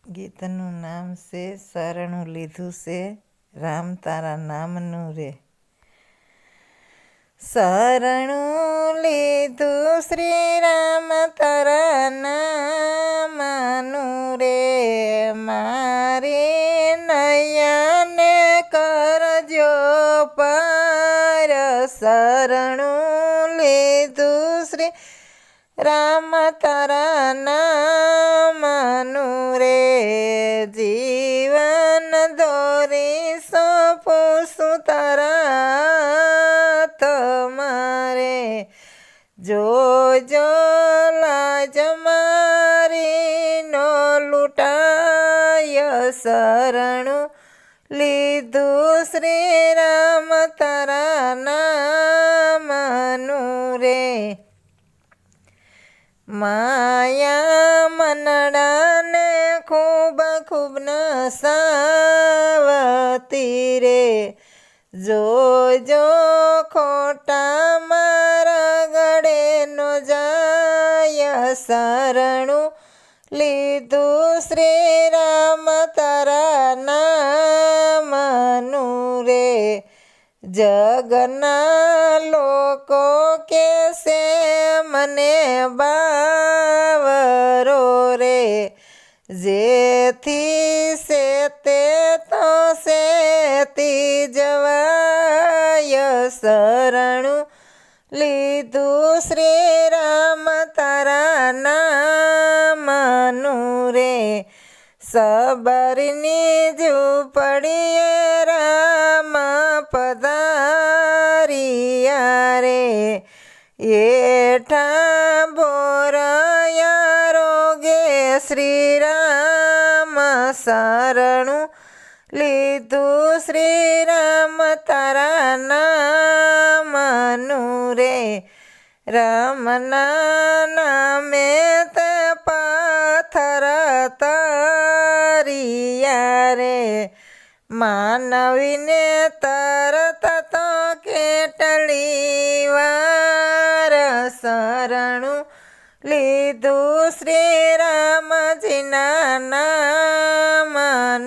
ગીતનું નામ છે શરણું લીધું છે રામ તારા નામનું રે. શરણું લીધું શ્રી રામ તારા નામનું રે, મારી નૈયાને કરજો પાર. શરણું લીધું શ્રી રામ તારા નામનું રે, જીવન દોરી સોંપું છું તારા તમારે. જોજો લાજ મારી નો લૂંટાય, શરણું લીધું શ્રી રામ તારા નામનું રે. માયા મનડાને ખૂબ ખૂબ નસાવતી રે, જોજો ખોટા મારા ગળે નો જાય. શરણું લીધું શ્રી રામ તારા નામનું રે, જગના લોકો કેસે મને બાવરો રે, જેથી છે તે તો સેતી જવાય. શરણું લીધું શ્રી રામ તારા નામનું રે, સબરની ઝૂંપડીએ રામ પધાર્યા રે, એઠા બોરયા રોગે શ્રી રામ. શરણું લીધું શ્રી રામ તારા નામનું રે, રામના નામે તે પાથર તરિયા રે, માનવીને તરત તો કેટલી વાર. શરણું લીધું શ્રી રામજીના નામનું